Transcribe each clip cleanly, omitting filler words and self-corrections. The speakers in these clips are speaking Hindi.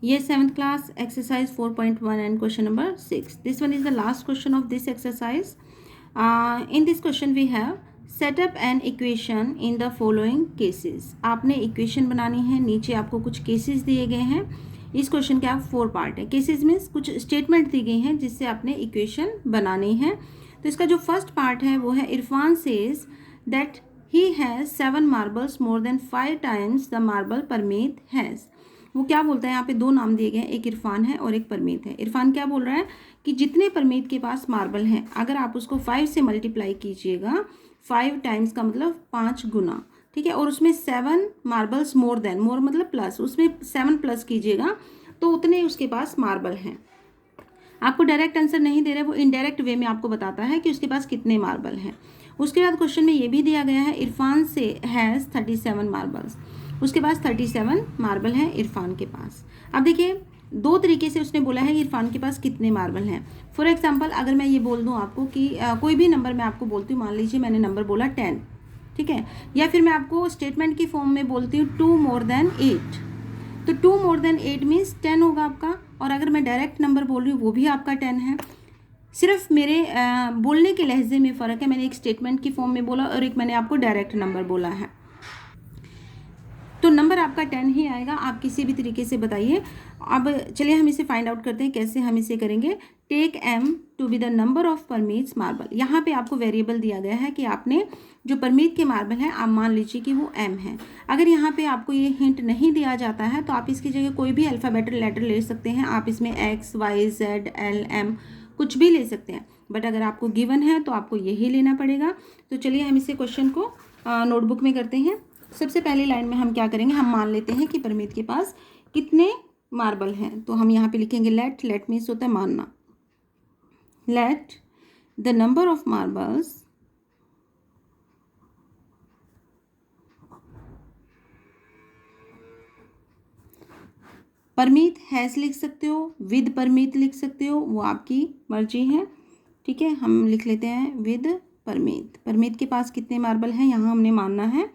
Yes, 7th class exercise 4.1 and question number 6. This one is the last question of this exercise. In this question we have set up an equation in the following cases. आपने इक्वेशन बनानी है, नीचे आपको कुछ केसेस दिए गए हैं. इस क्वेश्चन के आप 4 पार्ट है. केसेस मीन्स कुछ स्टेटमेंट दी गई हैं जिससे आपने इक्वेशन बनानी है. तो इसका जो फर्स्ट पार्ट है वो है Irfan says that he has 7 marbles more than 5 times the marble Parmeet has. वो क्या बोलता है, यहाँ पे दो नाम दिए गए हैं, एक इरफान है और एक परमीत है. इरफान क्या बोल रहा है कि जितने परमीत के पास मार्बल हैं अगर आप उसको 5 से मल्टीप्लाई कीजिएगा, 5 टाइम्स का मतलब 5 गुना, ठीक है, और उसमें 7 मार्बल्स मोर देन, मोर मतलब प्लस, उसमें 7 प्लस कीजिएगा तो उतने उसके पास मार्बल हैं. आपको डायरेक्ट आंसर नहीं दे रहे, वो इनडायरेक्ट वे में आपको बताता है कि उसके पास कितने मार्बल हैं. उसके बाद क्वेश्चन में ये भी दिया गया है इरफान से हैज़ 37 मार्बल्स. उसके पास 37 मार्बल हैं इरफान के पास. अब देखिए दो तरीके से उसने बोला है कि इरफान के पास कितने मार्बल हैं. फॉर एग्जांपल अगर मैं ये बोल दूं आपको कि कोई भी नंबर मैं आपको बोलती हूँ, मान लीजिए मैंने नंबर बोला 10, ठीक है, या फिर मैं आपको स्टेटमेंट की फॉर्म में बोलती हूँ 2 मोर देन 8, तो 2 मोर देन 8 मीन्स 10 होगा आपका. और अगर मैं डायरेक्ट नंबर बोल रही हूँ वो भी आपका 10 है. सिर्फ मेरे बोलने के लहजे में फ़र्क है. मैंने एक स्टेटमेंट की फॉर्म में बोला और एक मैंने आपको डायरेक्ट नंबर बोला है, तो नंबर आपका 10 ही आएगा. आप किसी भी तरीके से बताइए. अब चलिए हम इसे फाइंड आउट करते हैं कैसे हम इसे करेंगे. Take m to be the number of permits marble. यहाँ पे आपको वेरिएबल दिया गया है कि आपने जो परमीत के मार्बल हैं आप मान लीजिए कि वो m है. अगर यहाँ पे आपको ये हिंट नहीं दिया जाता है तो आप इसकी जगह कोई भी अल्फ़ाबेटल लेटर ले सकते हैं. आप इसमें x, y, z, l, m कुछ भी ले सकते हैं, बट अगर आपको गिवन है तो आपको यही लेना पड़ेगा. तो चलिए हम इसे क्वेश्चन को नोटबुक में करते हैं. सबसे पहली लाइन में हम क्या करेंगे, हम मान लेते हैं कि परमीत के पास कितने मार्बल हैं. तो हम यहाँ पे लिखेंगे लेट मीन्स होता है मानना. Let the number of marbles Parmeet has लिख सकते हो, विद परमीत लिख सकते हो, वो आपकी मर्जी है, ठीक है. हम लिख लेते हैं विद परमीत. परमीत के पास कितने मार्बल हैं, यहाँ हमने मानना है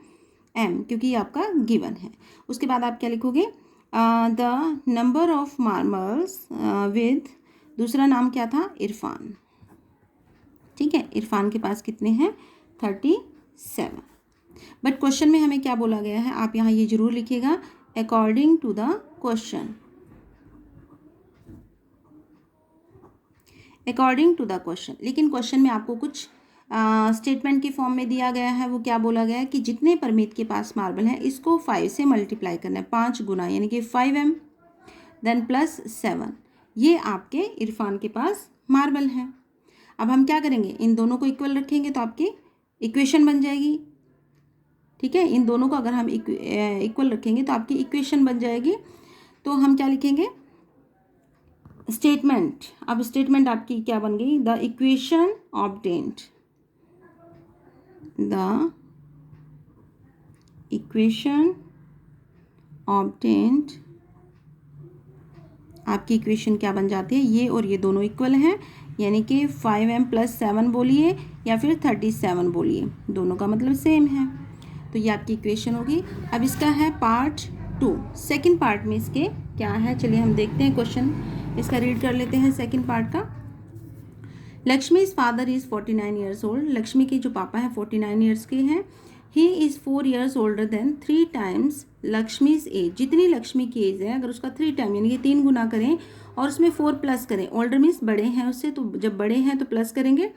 m क्योंकि ये आपका गिवन है. उसके बाद आप क्या लिखोगे, the number of marbles with, दूसरा नाम क्या था, इरफान, ठीक है. इरफान के पास कितने हैं, 37. बट क्वेश्चन में हमें क्या बोला गया है, आप यहाँ ये जरूर लिखिएगा according to the question. According to the question, लेकिन क्वेश्चन में आपको कुछ स्टेटमेंट की फॉर्म में दिया गया है. वो क्या बोला गया है कि जितने परमीत के पास मार्बल हैं इसको 5 से मल्टीप्लाई करना है, 5 गुना, यानी कि 5m देन प्लस 7. ये आपके इरफान के पास मार्बल हैं. अब हम क्या करेंगे, इन दोनों को इक्वल रखेंगे तो आपकी इक्वेशन बन जाएगी, ठीक है. इन दोनों को अगर हम इक्वल रखेंगे तो आपकी इक्वेशन बन जाएगी. तो हम क्या लिखेंगे, स्टेटमेंट. अब स्टेटमेंट आपकी क्या बन गई, the equation obtained, the equation obtained, आपकी इक्वेशन क्या बन जाती है, ये और ये दोनों इक्वल हैं, यानी कि 5m प्लस 7 बोलिए या फिर 37 बोलिए, दोनों का मतलब सेम है. तो ये आपकी इक्वेशन होगी. अब इसका है पार्ट 2. सेकंड पार्ट में इसके क्या है, चलिए हम देखते हैं. क्वेश्चन इसका रीड कर लेते हैं सेकंड पार्ट का. Lakshmi's father is 49 years old. Lakshmi के जो पापा हैं 49 ईयर्स के हैं. He is 4 years older than 3 times Lakshmi's age. जितनी लक्ष्मी की एज है अगर उसका 3 टाइम यानी कि 3 गुना करें और उसमें 4 प्लस करें, ओल्डर मीन्स बड़े हैं उससे, तो जब बड़े हैं तो प्लस करेंगे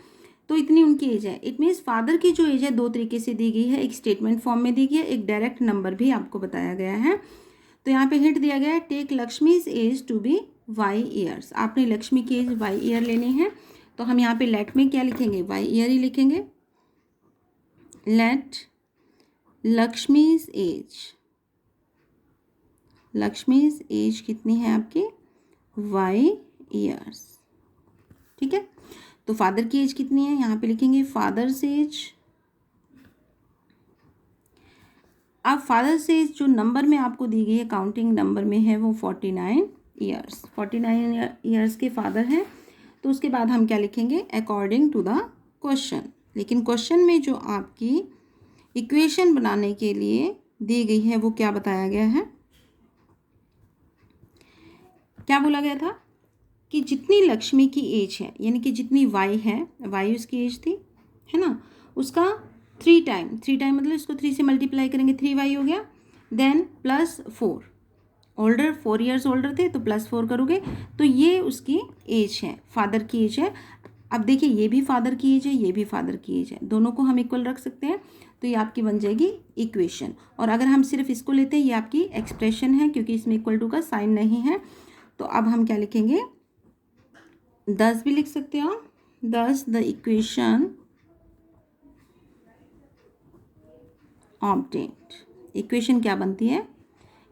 तो इतनी उनकी एज है. इट मीन्स फादर की जो एज है दो तरीके से दी गई है, एक स्टेटमेंट फॉर्म में दी गई है, एक डायरेक्ट नंबर भी आपको बताया गया है. तो यहाँ पे हिंट दिया गया है take Lakshmi's age to be y years. आपने लक्ष्मी की एज y ईयर लेनी है. तो हम यहाँ पे लेट में क्या लिखेंगे, y ईयर ही लिखेंगे. Let Lakshmi's age, Lakshmi's age कितनी है आपकी, y ईयर्स, ठीक है. तो फादर की एज कितनी है, यहाँ पे लिखेंगे फादर्स एज. अब फादर्स एज जो नंबर में आपको दी गई है, काउंटिंग नंबर में है, वो 49 ईयर्स, 49 ईयर्स के फादर हैं. तो उसके बाद हम क्या लिखेंगे, अकॉर्डिंग टू द क्वेश्चन. लेकिन क्वेश्चन में जो आपकी इक्वेशन बनाने के लिए दी गई है वो क्या बताया गया है, क्या बोला गया था कि जितनी लक्ष्मी की एज है, यानी कि जितनी वाई है, वाई उसकी एज थी, है ना, उसका 3 टाइम मतलब इसको 3 से मल्टीप्लाई करेंगे, 3y हो गया, देन +4, ओल्डर 4 ईयर्स ओल्डर थे तो +4 करोगे, तो ये उसकी एज है, फादर की एज है। अब देखिए ये भी फादर की एज है, ये भी फादर की एज है, दोनों को हम इक्वल रख सकते हैं, तो ये आपकी बन जाएगी इक्वेशन। और अगर हम सिर्फ इसको लेते हैं, ये आपकी एक्सप्रेशन है, क्योंकि इसमें इक्वल टू का साइन नहीं है। तो अब हम क्या लिखेंगे, 10 भी लिख सकते हो, 10 द इक्वेशन ऑब्टेन्ड। इक्वेशन क्या बनती है,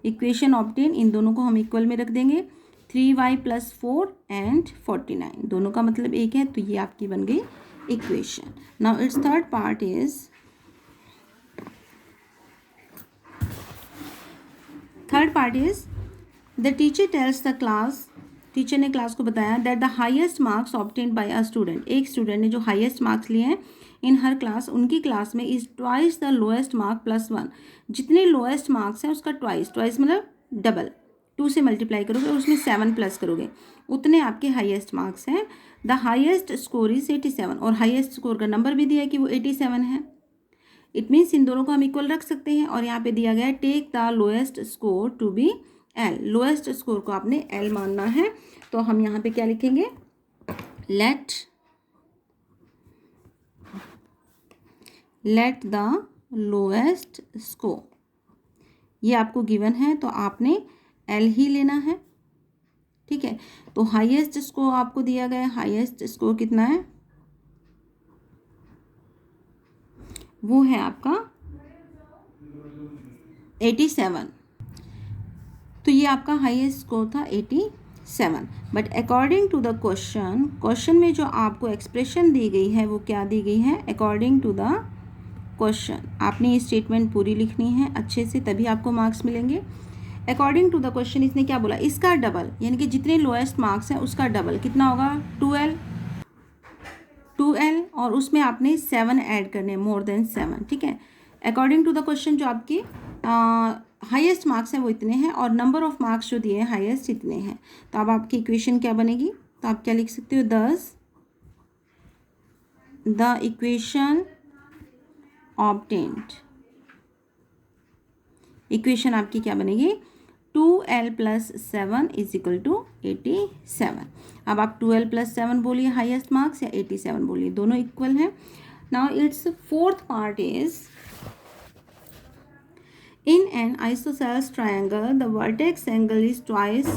इक्वेशन ऑब्टेन, इन दोनों को हम इक्वल में रख देंगे, 3y + 4 एंड 49, दोनों का मतलब एक है, तो ये आपकी बन गई equation. Now it's third part is the teacher tells the class, teacher ने क्लास को बताया that the highest marks obtained by a student, एक स्टूडेंट ने जो हाईएस्ट मार्क्स लिए हैं इन हर क्लास, उनकी क्लास में is twice the lowest mark +1, जितने लोएस्ट मार्क्स हैं उसका ट्वाइस मतलब डबल, 2 से मल्टीप्लाई करोगे और उसमें 7 प्लस करोगे, उतने आपके हाईएस्ट मार्क्स हैं। द हाईएस्ट स्कोर इज 87, और हाईएस्ट स्कोर का नंबर भी दिया है कि वो 87 है। इट मीन्स इन दोनों को हम इक्वल रख सकते हैं, और यहाँ पे दिया गया है take the lowest score to be L, lowest score को आपने एल मानना है। तो हम यहाँ पे क्या लिखेंगे, लेट द लोएस्ट स्कोर, ये आपको गिवन है तो आपने एल ही लेना है, ठीक है। तो हाईएस्ट स्कोर आपको दिया गया है, हाईएस्ट स्कोर कितना है, वो है आपका 87, तो ये आपका हाईएस्ट स्कोर था 87। But according to the question में जो आपको एक्सप्रेशन दी गई है वो क्या दी गई है, अकॉर्डिंग टू द क्वेश्चन, आपने ये स्टेटमेंट पूरी लिखनी है अच्छे से, तभी आपको मार्क्स मिलेंगे। अकॉर्डिंग टू द क्वेश्चन इसने क्या बोला, इसका डबल, यानी कि जितने लोएस्ट मार्क्स हैं उसका डबल कितना होगा, 2l, और उसमें आपने 7 ऐड करने, मोर देन 7, ठीक है। अकॉर्डिंग टू द क्वेश्चन जो आपकी हाईएस्ट मार्क्स हैं वो इतने हैं, और नंबर ऑफ मार्क्स जो दिए हैं हाईएस्ट इतने हैं, तो अब आपकी इक्वेशन क्या बनेगी, तो आप क्या लिख सकते हो, 10 द इक्वेशन ऑब्टेन्ड, इक्वेशन आपकी क्या बनेगी, 2l + 7 = 87। अब आप 2l + 7 बोलिए हाईएस्ट मार्क्स, या 87 बोलिए, दोनों इक्वल हैं। Now it's fourth part is in an isosceles triangle the vertex angle is twice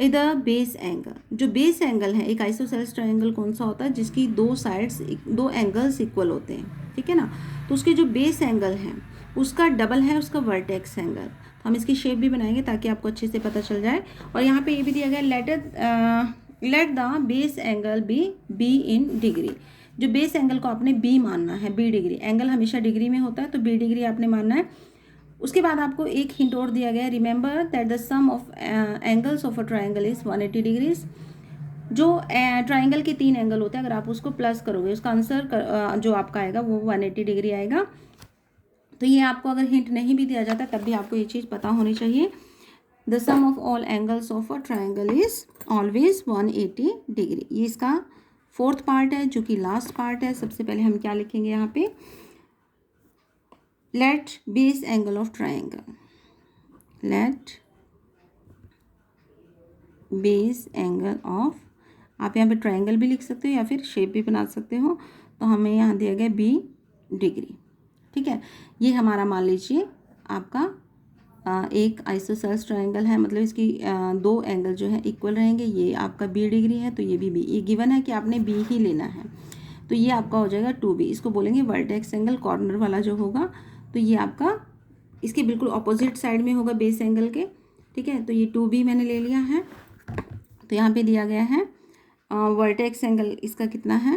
the base angle. जो बेस एंगल है, एक आइसोसेलेस ट्रायंगल कौन सा होता है, जिसकी दो साइड्स, दो एंगल्स इक्वल होते हैं, ठीक है ना, तो उसके जो बेस एंगल है उसका डबल है उसका वर्टेक्स एंगल। तो हम इसकी शेप भी बनाएंगे ताकि आपको अच्छे से पता चल जाए। और यहाँ पे ये भी दिया गया, let the base angle be in degree, जो बेस एंगल को आपने बी मानना है, बी डिग्री, एंगल हमेशा डिग्री में होता है तो बी डिग्री आपने मानना है। उसके बाद आपको एक हिंट और दिया गया है, remember that the sum of angles of a triangle is 180 degrees. जो ट्राइंगल के 3 एंगल होते हैं, अगर आप उसको प्लस करोगे उसका आंसर जो आपका आएगा वो 180 डिग्री आएगा। तो ये आपको अगर हिंट नहीं भी दिया जाता तब भी आपको ये चीज़ पता होनी चाहिए। The sum of all angles of a triangle is always 180 degree. ये इसका फोर्थ पार्ट है जो कि लास्ट पार्ट है। सबसे पहले हम क्या लिखेंगे यहाँ पे, let base angle of triangle, let base angle of, आप यहाँ पे ट्राइंगल भी लिख सकते हो या फिर शेप भी बना सकते हो। तो हमें यहाँ दिया गया बी डिग्री, ठीक है। ये हमारा मान लीजिए आपका एक आइसोसेलेस ट्राइंगल है, मतलब इसकी 2 एंगल जो है इक्वल रहेंगे। ये आपका बी डिग्री है तो ये भी बी, ये गिवन है कि आपने बी ही लेना है, तो ये आपका हो जाएगा 2b। इसको बोलेंगे वर्टेक्स एंगल, कॉर्नर वाला जो होगा, तो ये आपका इसके बिल्कुल ऑपोजिट साइड में होगा बेस एंगल के, ठीक है। तो ये 2b मैंने ले लिया है। तो यहाँ पे दिया गया है वर्टेक्स एंगल, इसका कितना है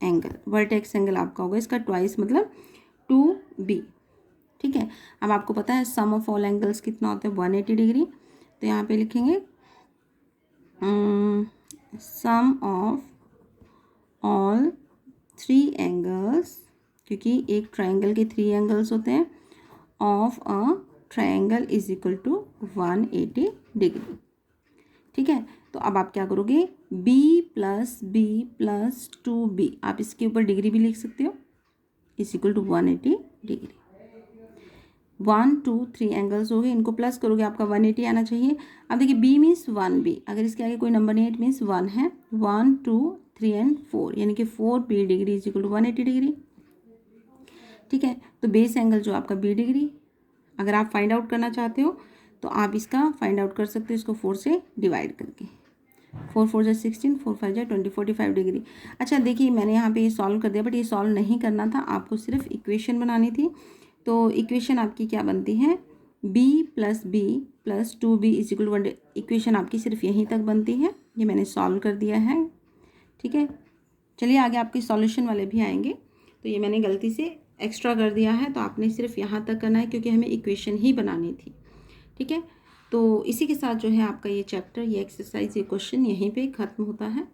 एंगल, वर्टेक्स एंगल आपका होगा इसका ट्वाइस, मतलब 2b, ठीक है। अब आपको पता है सम ऑफ ऑल एंगल्स कितना होता है 180 डिग्री। तो यहाँ पे लिखेंगे सम ऑफ ऑल 3 एंगल्स, क्योंकि एक ट्राइंगल के 3 एंगल्स होते हैं, of a triangle is equal to 180 degree. ठीक है, तो अब आप क्या करोगे, b plus B plus 2b, आप इसके ऊपर डिग्री भी लिख सकते हो, is equal to 180 degree. 1 2 3 angles हो गए, इनको प्लस करोगे आपका 180 आना चाहिए। अब देखिए b मीन्स 1b, अगर इसके आगे कोई नंबर नहीं है इट मीन्स 1 है। 1 2 3 एंड 4 यानी कि 4b degree is equal to 180 degree. ठीक है, तो बेस एंगल जो आपका b डिग्री, अगर आप फाइंड आउट करना चाहते हो तो आप इसका फाइंड आउट कर सकते हो इसको 4 से डिवाइड करके। 4 4 जा 16, 4 5 जा 20, 45 डिग्री। अच्छा देखिए मैंने यहाँ पे ये सॉल्व कर दिया, बट ये सॉल्व नहीं करना था, आपको सिर्फ इक्वेशन बनानी थी। तो इक्वेशन आपकी क्या बनती है, b plus B plus 2b is equal to 1, equation आपकी सिर्फ यहीं तक बनती है। ये मैंने सॉल्व कर दिया है। ठीक है, चलिए आगे आपके सॉल्यूशन वाले भी आएंगे। तो ये मैंने गलती से एक्स्ट्रा कर दिया है, तो आपने सिर्फ यहाँ तक करना है क्योंकि हमें इक्वेशन ही बनानी थी। ठीक है, तो इसी के साथ जो है आपका ये चैप्टर, ये एक्सरसाइज, ये क्वेश्चन यहीं पे ख़त्म होता है।